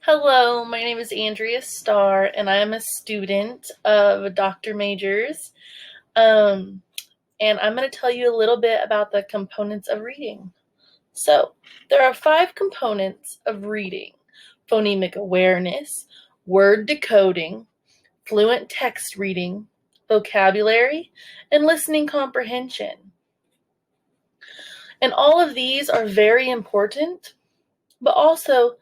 Hello, my name is Andrea Starr, and I am a student of Dr. Majors. Um, and I'm going to tell you a little bit about the components of reading. So, there are 5 components of reading: phonemic awareness, word decoding, fluent text reading, vocabulary, and listening comprehension. And all of these are very important, but also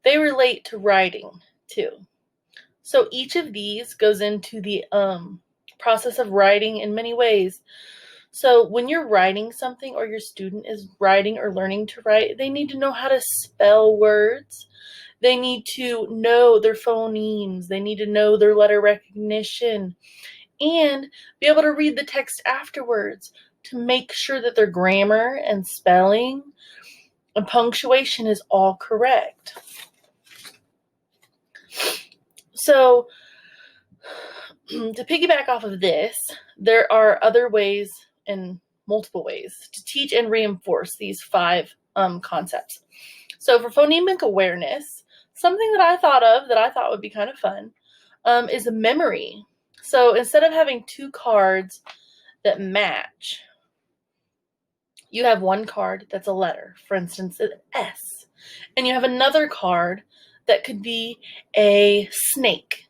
they relate to writing too. So each of these goes into the process of writing in many ways. So when you're writing something or your student is writing or learning to write, they need to know how to spell words. They need to know their phonemes. They need to know their letter recognition and be able to read the text afterwards to make sure that their grammar and spelling and punctuation is all correct. So to piggyback off of this, there are other ways and multiple ways to teach and reinforce these 5 concepts. So for phonemic awareness, something that I thought would be kind of fun is a memory. So instead of having 2 cards that match, you have one card that's a letter, for instance, an S, and you have another card that could be a snake.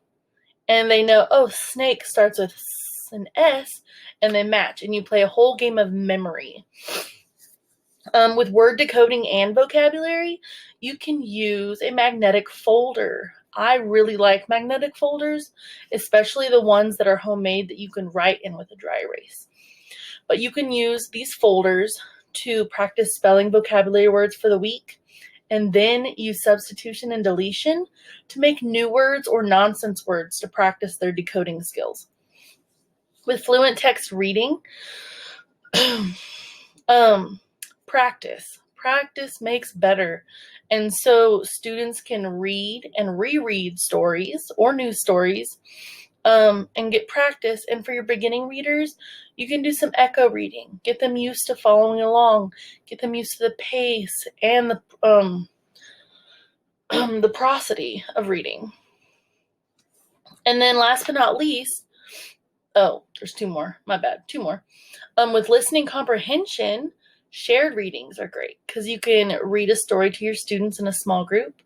And they know, oh, snake starts with an S, and they match, and you play a whole game of memory. With word decoding and vocabulary, you can use a magnetic folder. I really like magnetic folders, especially the ones that are homemade that you can write in with a dry erase. But you can use these folders to practice spelling vocabulary words for the week, and then use substitution and deletion to make new words or nonsense words to practice their decoding skills. With fluent text reading, practice makes better. And so students can read and reread stories or news stories and get practice. And for your beginning readers, you can do some echo reading. Get them used to following along. Get them used to the pace and the prosody of reading. And then last but not least, there's 2 more. My bad. 2 more. With listening comprehension, shared readings are great because you can read a story to your students in a small group,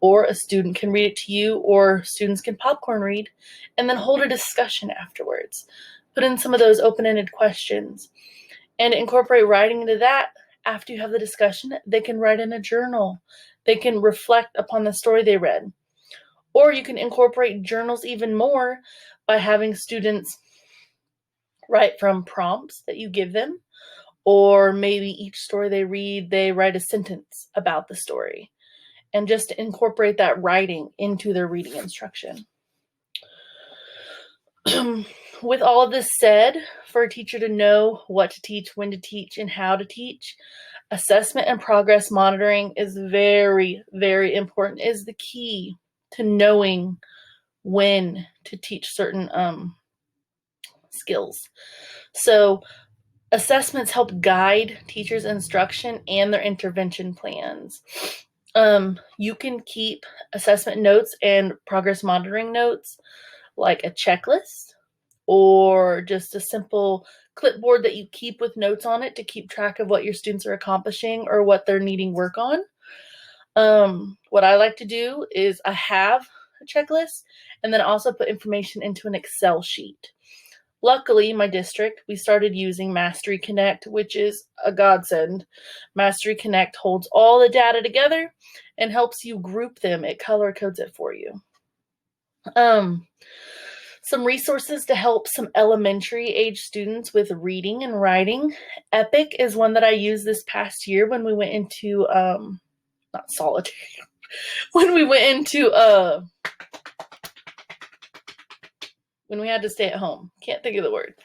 or a student can read it to you, or students can popcorn read, and then hold a discussion afterwards. Put in some of those open-ended questions and incorporate writing into that. After you have the discussion, they can write in a journal. They can reflect upon the story they read. Or you can incorporate journals even more by having students write from prompts that you give them, or maybe each story they read, they write a sentence about the story, and just to incorporate that writing into their reading instruction. With all of this said, for a teacher to know what to teach, when to teach, and how to teach, assessment and progress monitoring is very, very important, is the key to knowing when to teach certain skills. So assessments help guide teachers' instruction and their intervention plans. You can keep assessment notes and progress monitoring notes like a checklist or just a simple clipboard that you keep with notes on it to keep track of what your students are accomplishing or what they're needing work on. What I like to do is I have a checklist and then also put information into an Excel sheet. Luckily, my district, we started using Mastery Connect, which is a godsend. Mastery Connect holds all the data together and helps you group them. It color codes it for you. Some resources to help some elementary age students with reading and writing. Epic is one that I used this past year when we went into, not solitary, when we went into, when we had to stay at home. Can't think of the word.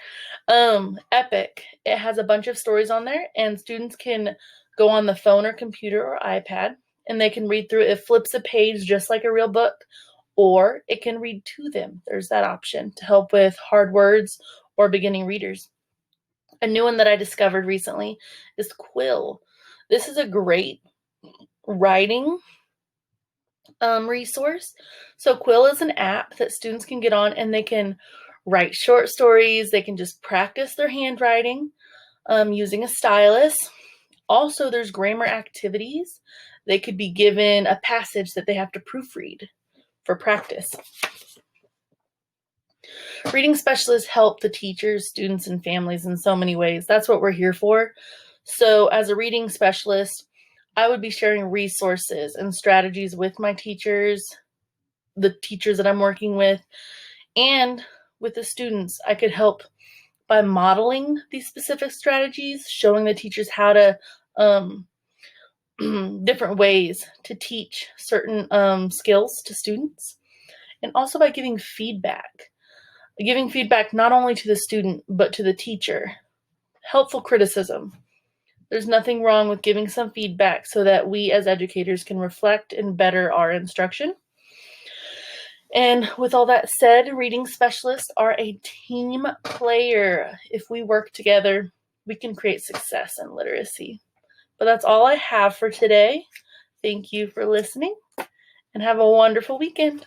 Epic. It has a bunch of stories on there, and students can go on the phone or computer or iPad, and they can read through it. It flips a page just like a real book, or it can read to them. There's that option to help with hard words or beginning readers. A new one that I discovered recently is Quill. This is a great writing resource. So Quill is an app that students can get on, and they can write short stories. They can just practice their handwriting using a stylus. Also, there's grammar activities. They could be given a passage that they have to proofread for practice. Reading specialists help the teachers, students, and families in so many ways. That's what we're here for. So as a reading specialist, I would be sharing resources and strategies with my teachers, the teachers that I'm working with, and with the students. I could help by modeling these specific strategies, showing the teachers how to different ways to teach certain skills to students, and also by giving feedback not only to the student but to the teacher. Helpful criticism. There's nothing wrong with giving some feedback so that we as educators can reflect and better our instruction. And with all that said, reading specialists are a team player. If we work together, we can create success in literacy. But that's all I have for today. Thank you for listening, and have a wonderful weekend.